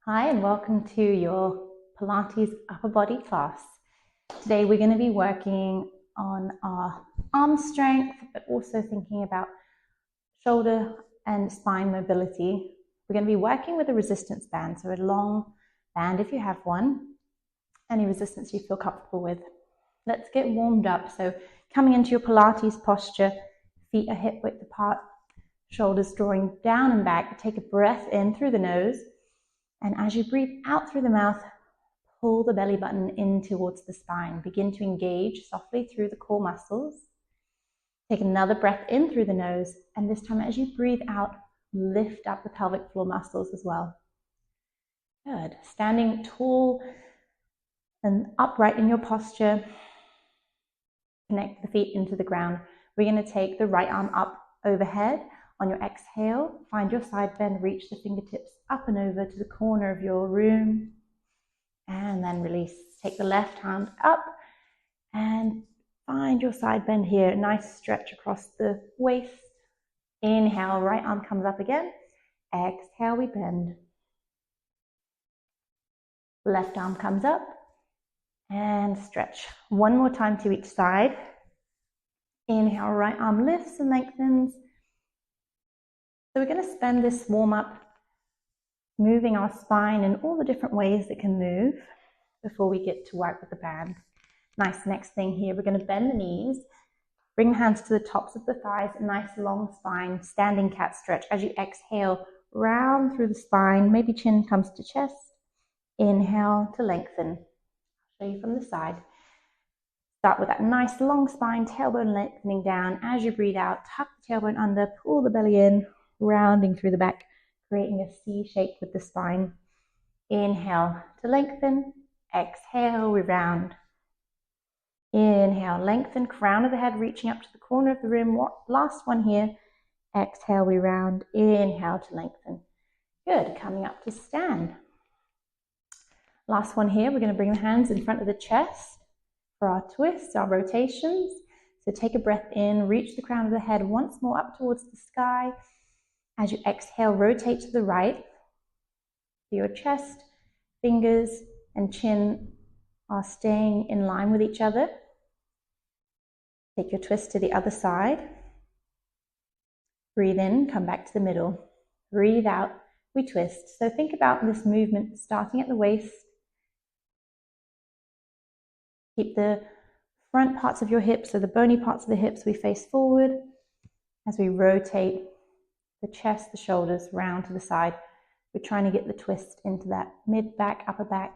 Hi and welcome to your Pilates upper body class. Today we're going to be working on our arm strength, but also thinking about shoulder and spine mobility. We're going to be working with a resistance band, so a long band if you have one, any resistance you feel comfortable with. Let's get warmed up. So coming into your Pilates posture, feet are hip width apart, shoulders drawing down and back. Take a breath in through the nose. And as you breathe out through the mouth, pull the belly button in towards the spine. Begin to engage softly through the core muscles. Take another breath in through the nose, and this time as you breathe out, lift up the pelvic floor muscles as well. Good. Standing tall and upright in your posture. Connect the feet into the ground. We're going to take the right arm up overhead. On your exhale, find your side bend, reach the fingertips up and over to the corner of your room, and then release. Take the left hand up and find your side bend here. Nice stretch across the waist. Inhale, right arm comes up again. Exhale, we bend. Left arm comes up and stretch. One more time to each side. Inhale, right arm lifts and lengthens. So we're going to spend this warm-up moving our spine in all the different ways it can move before we get to work with the band. Nice. Next thing here, we're going to bend the knees, bring the hands to the tops of the thighs, a nice long spine, standing cat stretch. As you exhale, round through the spine, maybe chin comes to chest. Inhale to lengthen. I'll show you from the side. Start with that nice long spine, tailbone lengthening down. As you breathe out, tuck the tailbone under, pull the belly in, rounding through the back, creating a C shape with the spine. Inhale to lengthen. Exhale, we round. Inhale, lengthen, crown of the head reaching up to the corner of the room. Last one here. Exhale, we round. Inhale to lengthen. Good. Coming up to stand. Last one here. We're going to bring the hands in front of the chest for our twists, our rotations. So take a breath in, reach the crown of the head once more up towards the sky. As you exhale, rotate to the right. Your chest, fingers, and chin are staying in line with each other. Take your twist to the other side. Breathe in, come back to the middle. Breathe out, we twist. So think about this movement starting at the waist. Keep the front parts of your hips, so the bony parts of the hips, we face forward as we rotate the chest, the shoulders round to the side. We're trying to get the twist into that mid back, upper back.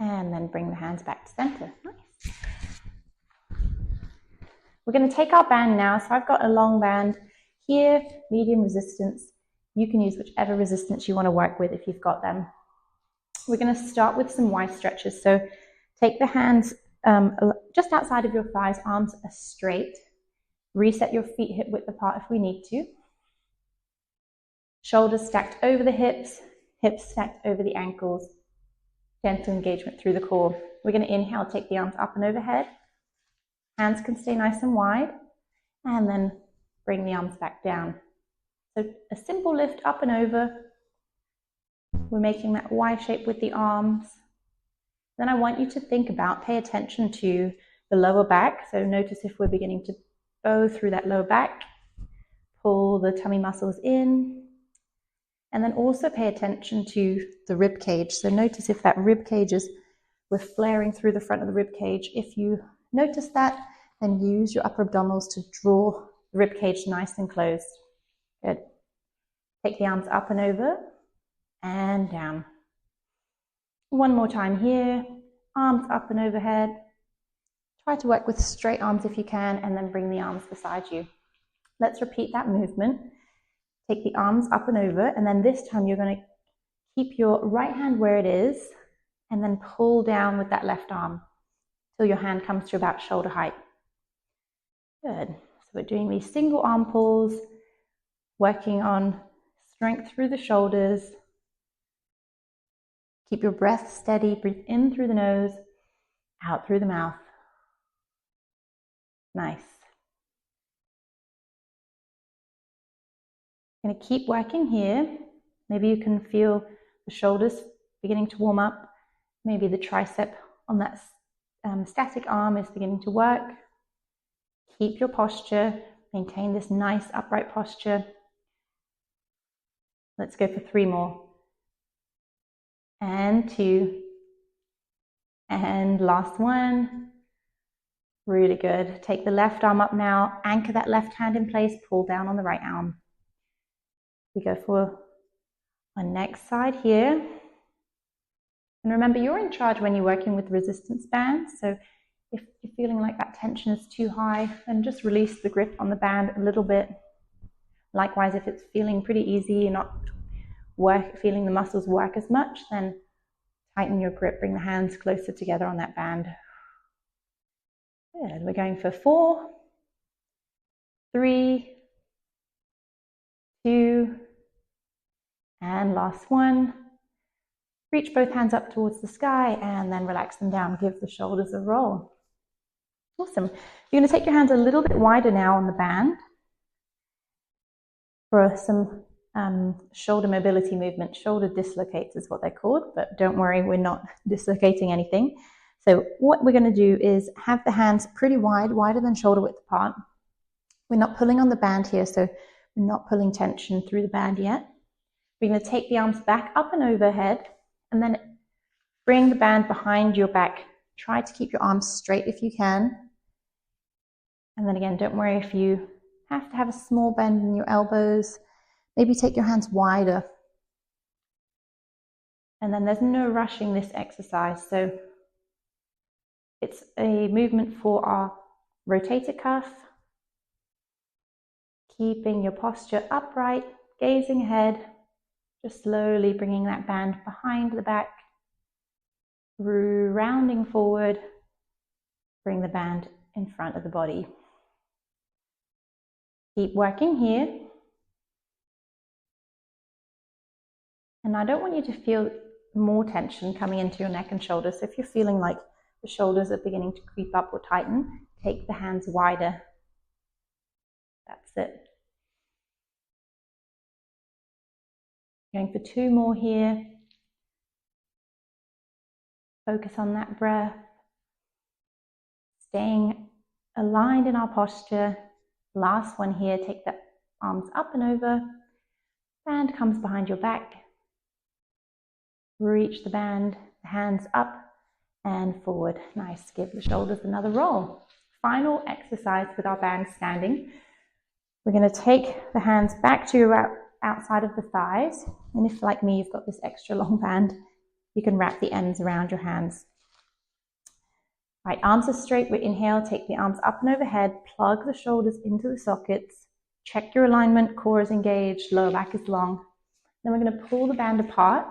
And then bring the hands back to center. Nice. We're going to take our band now. So I've got a long band here, medium resistance. You can use whichever resistance you want to work with if you've got them. We're going to start with some Y stretches. So take the hands just outside of your thighs, arms are straight. Reset your feet hip width apart if we need to. Shoulders stacked over the hips stacked over the ankles. Gentle engagement through the core. We're going to inhale, take the arms up and overhead. Hands can stay nice and wide. And then bring the arms back down. So a simple lift up and over. We're making that Y shape with the arms. Then I want you to think about, pay attention to the lower back. So notice if we're beginning to bow through that lower back. Pull the tummy muscles in. And then also pay attention to the rib cage. So notice if that rib cage we're flaring through the front of the rib cage. If you notice that, then use your upper abdominals to draw the rib cage nice and closed. Good. Take the arms up and over and down. One more time here. Arms up and overhead. Try to work with straight arms if you can, and then bring the arms beside you. Let's repeat that movement. Take the arms up and over, and then this time you're going to keep your right hand where it is, and then pull down with that left arm till your hand comes to about shoulder height. Good. So we're doing these single arm pulls, working on strength through the shoulders. Keep your breath steady. Breathe in through the nose, out through the mouth. Nice. I'm going to keep working here. Maybe you can feel the shoulders beginning to warm up. Maybe the tricep on that static arm is beginning to work. Keep your posture, maintain this nice upright posture. Let's go for 3 more. And 2. And last one. Really good. Take the left arm up now, anchor that left hand in place, pull down on the right arm. We go for our next side here. And remember, you're in charge when you're working with resistance bands. So if you're feeling like that tension is too high, then just release the grip on the band a little bit. Likewise, if it's feeling pretty easy, you're not feeling the muscles work as much, then tighten your grip, bring the hands closer together on that band. Good. We're going for 4, 3, 2, and last one. Reach both hands up towards the sky and then relax them down. Give the shoulders a roll. Awesome. You're going to take your hands a little bit wider now on the band for some shoulder mobility movement. Shoulder dislocates is what they're called, but don't worry, we're not dislocating anything. So what we're going to do is have the hands pretty wide, wider than shoulder width apart. We're not pulling on the band here, so we're not pulling tension through the band yet. We're going to take the arms back up and overhead, and then bring the band behind your back. Try to keep your arms straight if you can. And then again, don't worry if you have to have a small bend in your elbows. Maybe take your hands wider. And then there's no rushing this exercise. So it's a movement for our rotator cuff. Keeping your posture upright, gazing ahead, just slowly bringing that band behind the back, rounding forward, bring the band in front of the body. Keep working here. And I don't want you to feel more tension coming into your neck and shoulders. So if you're feeling like the shoulders are beginning to creep up or tighten, take the hands wider. That's it. Going for 2 more here. Focus on that breath. Staying aligned in our posture. Last one here, take the arms up and over. Band comes behind your back. Reach the band, hands up and forward. Nice, give the shoulders another roll. Final exercise with our band standing. We're going to take the hands back to your outside of the thighs. And if, like me, you've got this extra long band, you can wrap the ends around your hands. Right, arms are straight. We inhale, take the arms up and overhead, plug the shoulders into the sockets, check your alignment, core is engaged, lower back is long. Then we're going to pull the band apart,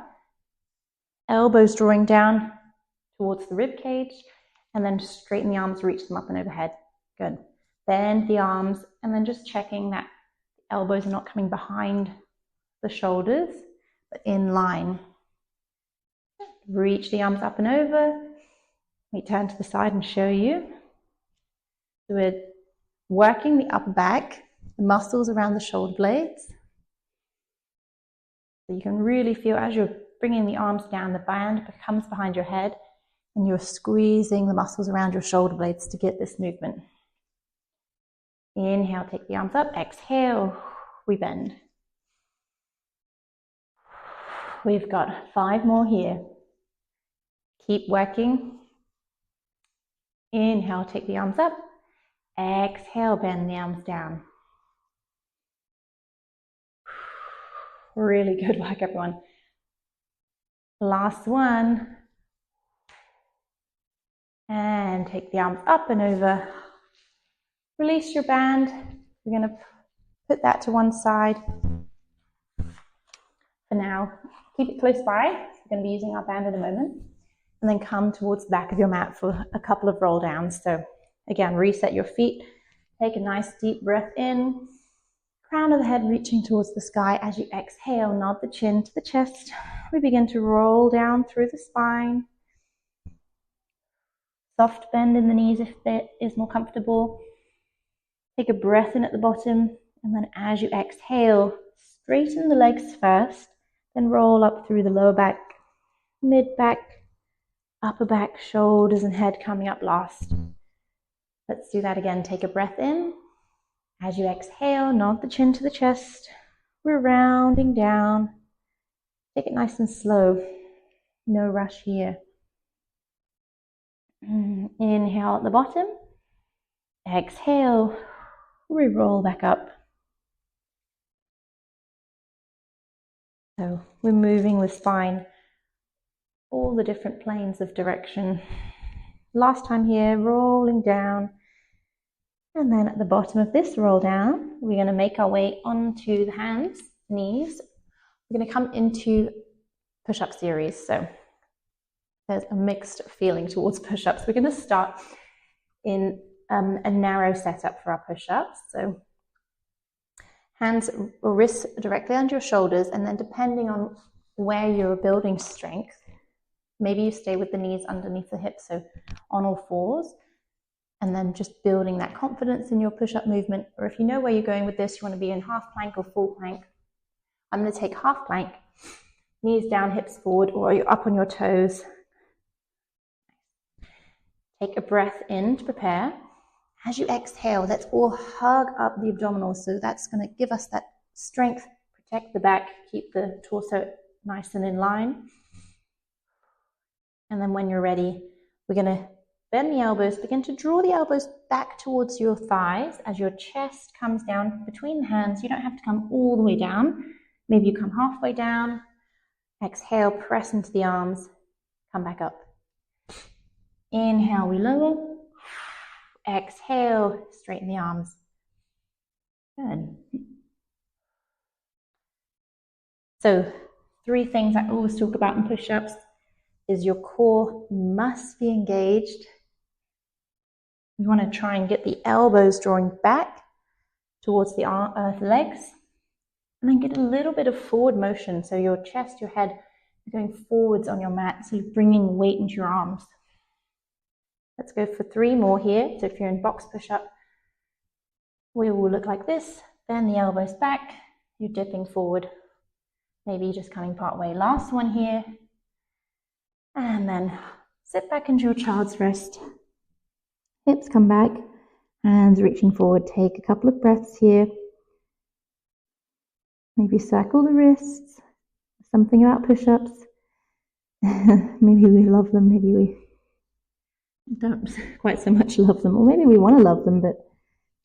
elbows drawing down towards the rib cage, and then straighten the arms, reach them up and overhead. Good. Bend the arms, and then just checking that the elbows are not coming behind the shoulders, but in line. Reach the arms up and over. We turn to the side and show you. So we're working the upper back, the muscles around the shoulder blades. So you can really feel as you're bringing the arms down, the band comes behind your head and you're squeezing the muscles around your shoulder blades to get this movement. Inhale, take the arms up. Exhale, we bend. We've got 5 more here. Keep working. Inhale, take the arms up. Exhale, bend the arms down. Really good work, everyone. Last one. And take the arms up and over. Release your band. We're going to put that to one side for now. Keep it close by. We're going to be using our band in a moment. And then come towards the back of your mat for a couple of roll downs. So again, reset your feet. Take a nice deep breath in. Crown of the head reaching towards the sky. As you exhale, nod the chin to the chest. We begin to roll down through the spine. Soft bend in the knees if it is more comfortable. Take a breath in at the bottom. And then as you exhale, straighten the legs first. Then roll up through the lower back, mid back, upper back, shoulders and head coming up last. Let's do that again. Take a breath in. As you exhale, nod the chin to the chest. We're rounding down. Take it nice and slow. No rush here. Inhale at the bottom. Exhale. We roll back up. So we're moving the spine all the different planes of direction. Last time here, rolling down. And then at the bottom of this roll down, we're going to make our way onto the hands, knees. We're going to come into push-up series. So there's a mixed feeling towards push-ups. We're going to start in a narrow setup for our push-ups. So hands or wrists directly under your shoulders, and then depending on where you're building strength, maybe you stay with the knees underneath the hips, so on all fours, and then just building that confidence in your push-up movement. Or if you know where you're going with this, you want to be in half plank or full plank. I'm going to take half plank, knees down, hips forward, or you're up on your toes. Take a breath in to prepare. As you exhale, let's all hug up the abdominals. So that's going to give us that strength, protect the back, keep the torso nice and in line. And then when you're ready, we're going to bend the elbows, begin to draw the elbows back towards your thighs as your chest comes down between the hands. You don't have to come all the way down. Maybe you come halfway down. Exhale, press into the arms, come back up. Inhale, we lower. Exhale, straighten the arms. Good. So 3 things I always talk about in push-ups is your core must be engaged. You want to try and get the elbows drawing back towards the legs, and then get a little bit of forward motion. So your chest, your head are going forwards on your mat, so you're bringing weight into your arms. Let's go for 3 more here. So if you're in box push-up, we will look like this. Bend the elbows back. You're dipping forward. Maybe just coming part way. Last one here. And then sit back into your child's rest. Hips come back. Hands reaching forward. Take a couple of breaths here. Maybe circle the wrists. Something about push-ups. Maybe we love them. Maybe we don't quite so much love them, or maybe we want to love them but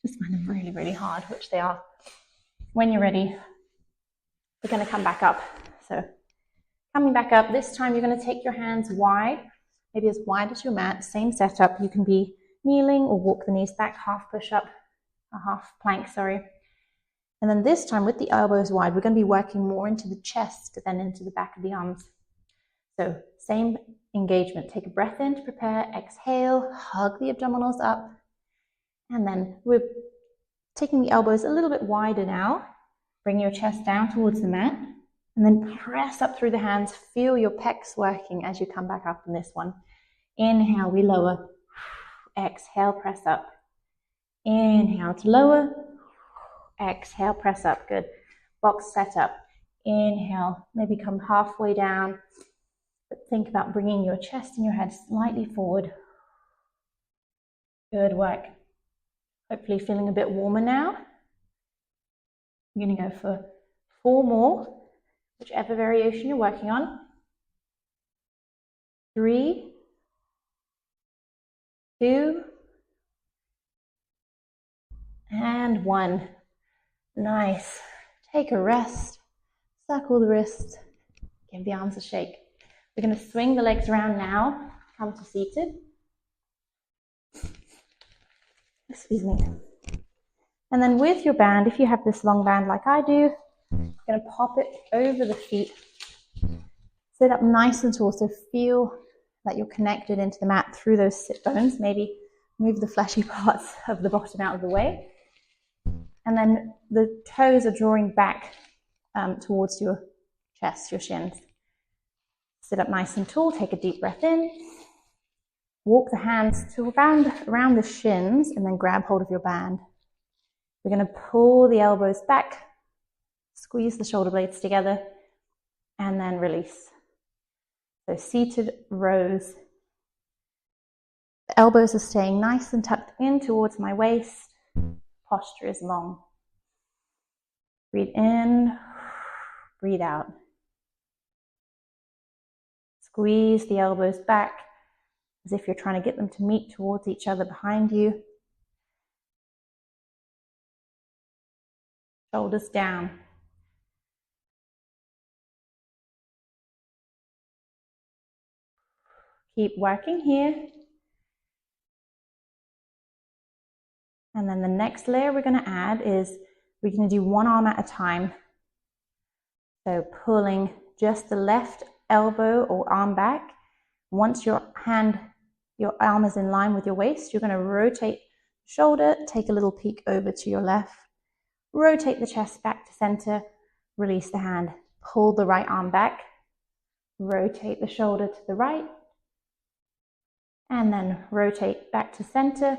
just find them really, really hard, which they are. When you're ready, we're going to come back up. So coming back up, this time you're going to take your hands wide, maybe as wide as your mat. Same setup. You can be kneeling or walk the knees back, half push-up, a half plank, sorry. And then this time with the elbows wide, we're going to be working more into the chest than into the back of the arms. So same engagement. Take a breath in to prepare. Exhale, hug the abdominals up. And then we're taking the elbows a little bit wider now. Bring your chest down towards the mat. And then press up through the hands. Feel your pecs working as you come back up in this one. Inhale, we lower. Exhale, press up. Inhale to lower. Exhale, press up. Good. Box setup. Inhale, maybe come halfway down. But think about bringing your chest and your head slightly forward. Good work. Hopefully feeling a bit warmer now. We're going to go for 4 more, whichever variation you're working on. 3, 2, and 1. Nice. Take a rest. Circle the wrists. Give the arms a shake. We're going to swing the legs around now. Come to seated. Excuse me. And then with your band, if you have this long band like I do, I'm going to pop it over the feet. Sit up nice and tall, so feel that you're connected into the mat through those sit bones. Maybe move the fleshy parts of the bottom out of the way. And then the toes are drawing back towards your chest, your shins. Sit up nice and tall, take a deep breath in. Walk the hands to around the shins and then grab hold of your band. We're going to pull the elbows back, squeeze the shoulder blades together, and then release. So seated rows. The elbows are staying nice and tucked in towards my waist. Posture is long. Breathe in, breathe out. Squeeze the elbows back as if you're trying to get them to meet towards each other behind you. Shoulders down. Keep working here. And then the next layer we're going to add is we're going to do one arm at a time. So pulling just the left elbow or arm back. Once your arm is in line with your waist, you're going to rotate the shoulder, take a little peek over to your left, rotate the chest back to center, release the hand, pull the right arm back, rotate the shoulder to the right, and then rotate back to center,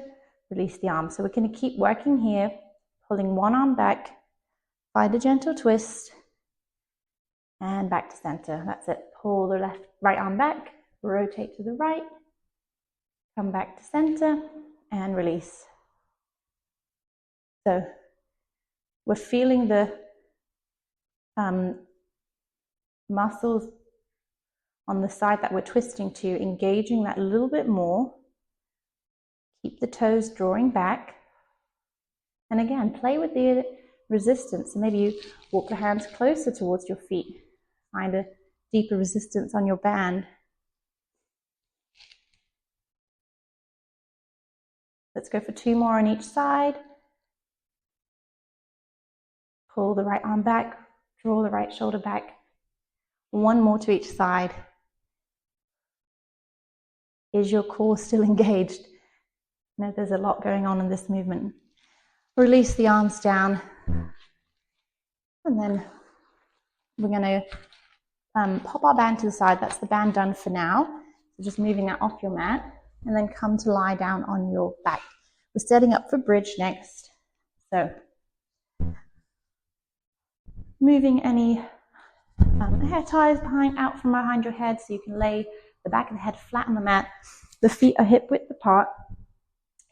release the arm. So we're going to keep working here, pulling one arm back, find a gentle twist, and back to center. That's it. Pull the right arm back, rotate to the right, come back to center, and release. So we're feeling the muscles on the side that we're twisting to, engaging that a little bit more. Keep the toes drawing back. And again, play with the resistance. So maybe you walk the hands closer towards your feet. Find a deeper resistance on your band. Let's go for 2 more on each side. Pull the right arm back, draw the right shoulder back. 1 more to each side. Is your core still engaged? You know, there's a lot going on in this movement. Release the arms down. And then we're going to pop our band to the side. That's the band done for now. So just moving that off your mat. And then come to lie down on your back. We're setting up for bridge next. So moving any hair ties out from behind your head so you can lay the back of the head flat on the mat. The feet are hip width apart,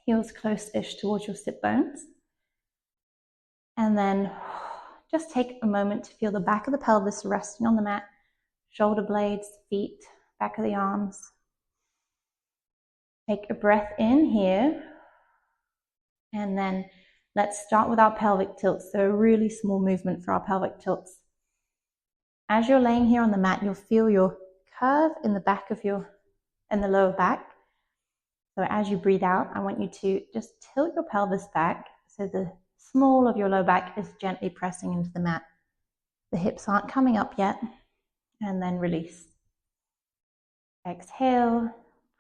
heels close-ish towards your sit bones. And then just take a moment to feel the back of the pelvis resting on the mat, shoulder blades, feet, back of the arms. Take a breath in here. And then let's start with our pelvic tilts. So a really small movement for our pelvic tilts. As you're laying here on the mat, you'll feel your curve in the back of in the lower back. So as you breathe out, I want you to just tilt your pelvis back so the small of your lower back is gently pressing into the mat. The hips aren't coming up yet. And then release. Exhale,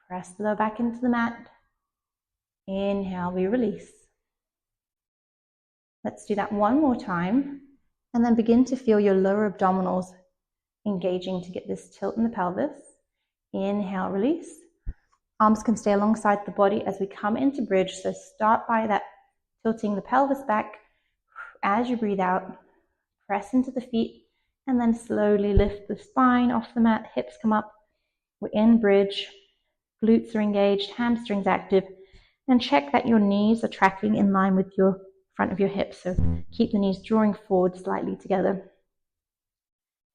press the lower back into the mat. Inhale, we release. Let's do that 1 more time. And then begin to feel your lower abdominals engaging to get this tilt in the pelvis. Inhale, release. Arms can stay alongside the body as we come into bridge. So start by that tilting the pelvis back. As you breathe out, press into the feet and then slowly lift the spine off the mat. Hips come up. We're in bridge. Glutes are engaged, hamstrings active. And check that your knees are tracking in line with your front of your hips. So keep the knees drawing forward slightly together.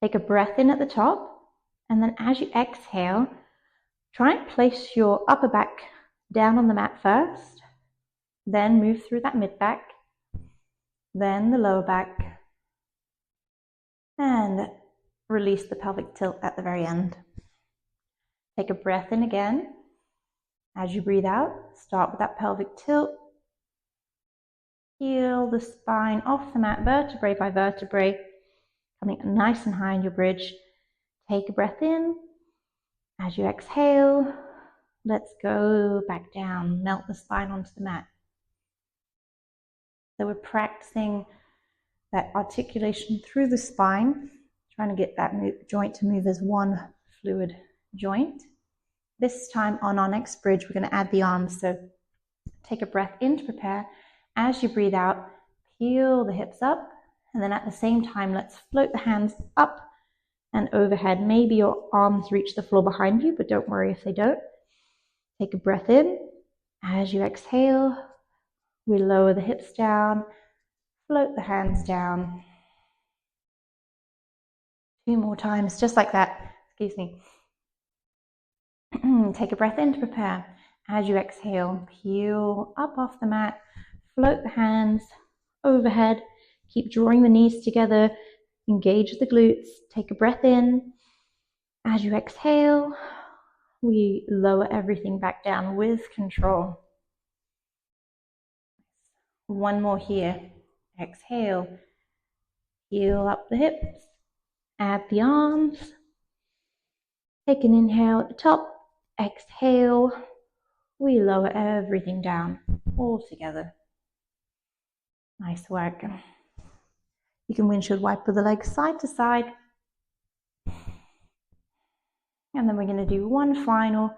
Take a breath in at the top, and then as you exhale, try and place your upper back down on the mat first, then move through that mid back, then the lower back, and release the pelvic tilt at the very end. Take a breath in again. As you breathe out, start with that pelvic tilt. Peel the spine off the mat, vertebrae by vertebrae, coming nice and high in your bridge. Take a breath in. As you exhale, let's go back down. Melt the spine onto the mat. So we're practicing that articulation through the spine, trying to get that joint to move as one fluid joint. This time on our next bridge, we're going to add the arms. So take a breath in to prepare. As you breathe out, peel the hips up, and then at the same time, let's float the hands up and overhead. Maybe your arms reach the floor behind you, but don't worry if they don't. Take a breath in. As you exhale, we lower the hips down, float the hands down. 2 more times, just like that. Excuse me. Take a breath in to prepare. As you exhale, peel up off the mat, float the hands overhead, keep drawing the knees together, engage the glutes. Take a breath in. As you exhale, we lower everything back down with control. 1 more here. Exhale, peel up the hips, add the arms. Take an inhale at the top, exhale, we lower everything down, all together. Nice work. You can windshield wiper the legs side to side. And then we're going to do one final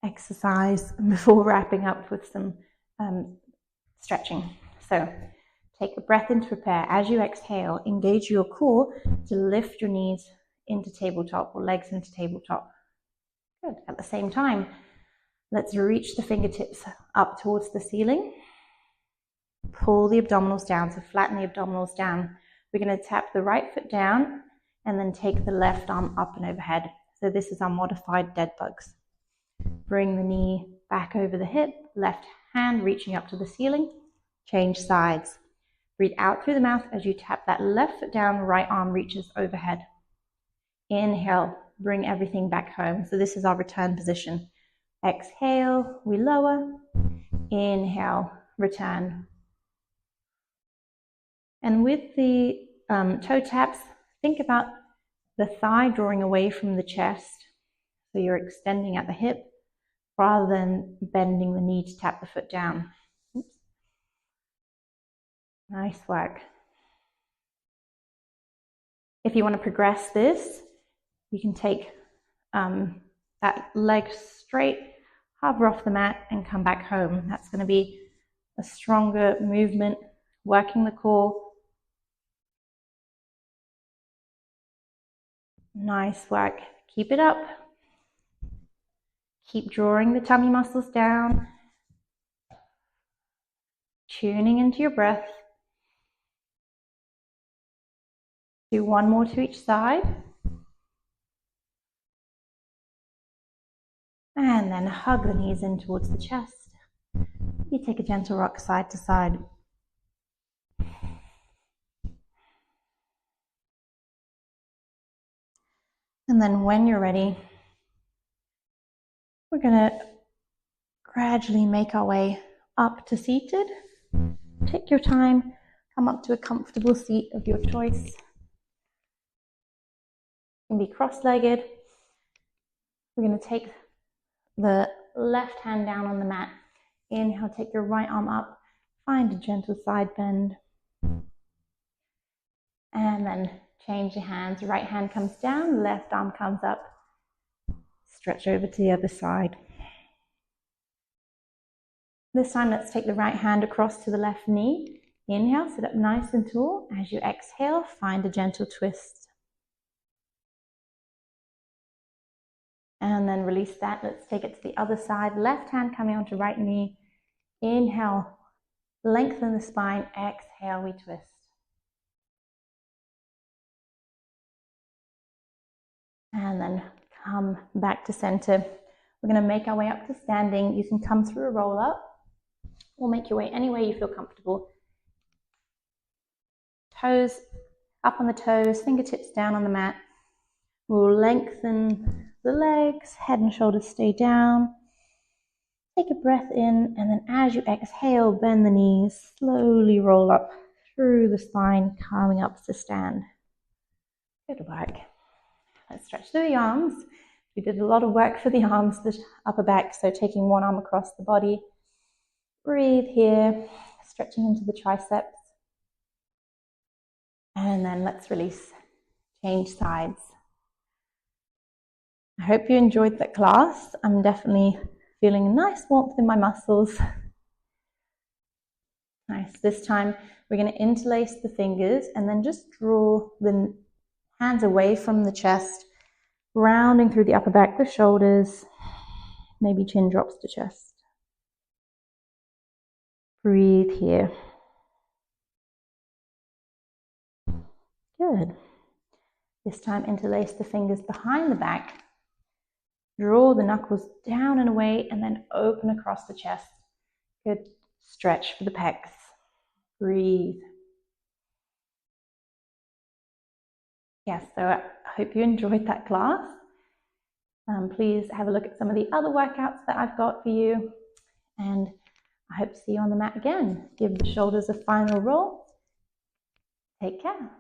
exercise before wrapping up with some stretching. So take a breath in to prepare. As you exhale, engage your core to lift your knees into tabletop or legs into tabletop. Good. At the same time, let's reach the fingertips up towards the ceiling. Pull the abdominals down, so flatten the abdominals down. We're going to tap the right foot down and then take the left arm up and overhead. So this is our modified dead bugs. Bring the knee back over the hip, left hand reaching up to the ceiling. Change sides. Breathe out through the mouth as you tap that left foot down, right arm reaches overhead. Inhale, bring everything back home. So this is our return position. Exhale, we lower. Inhale, return. And with the toe taps, think about the thigh drawing away from the chest. So you're extending at the hip rather than bending the knee to tap the foot down. Oops. Nice work. If you want to progress this, you can take that leg straight, hover off the mat and come back home. That's going to be a stronger movement, working the core. Nice work. Keep it up. Keep drawing the tummy muscles down. Tuning into your breath. Do 1 more to each side. And then hug the knees in towards the chest. You take a gentle rock side to side. And then when you're ready, we're going to gradually make our way up to seated. Take your time, come up to a comfortable seat of your choice. You can be cross-legged. We're going to take the left hand down on the mat. Inhale, take your right arm up. Find a gentle side bend. And then change your hands. Right hand comes down, left arm comes up. Stretch over to the other side. This time, let's take the right hand across to the left knee. Inhale, sit up nice and tall. As you exhale, find a gentle twist. And then release that. Let's take it to the other side. Left hand coming onto right knee. Inhale, lengthen the spine. Exhale, we twist. And then come back to center. We're going to make our way up to standing. You can come through a roll up or make your way any way you feel comfortable. Toes up on the toes, fingertips down on the mat. We'll lengthen the legs, head and shoulders stay down. Take a breath in, and then as you exhale, bend the knees, slowly roll up through the spine, coming up to stand. Good work. Let's stretch through the arms. We did a lot of work for the arms, the upper back, so taking one arm across the body. Breathe here, stretching into the triceps. And then let's release, change sides. I hope you enjoyed that class. I'm definitely feeling a nice warmth in my muscles. Nice. This time we're going to interlace the fingers and then just draw the Hands away from the chest, rounding through the upper back, the shoulders, maybe chin drops to chest. Breathe here. Good. This time interlace the fingers behind the back. Draw the knuckles down and away and then open across the chest. Good. Stretch for the pecs. Breathe. Yes, so I hope you enjoyed that class. Please have a look at some of the other workouts that I've got for you. And I hope to see you on the mat again. Give the shoulders a final roll. Take care.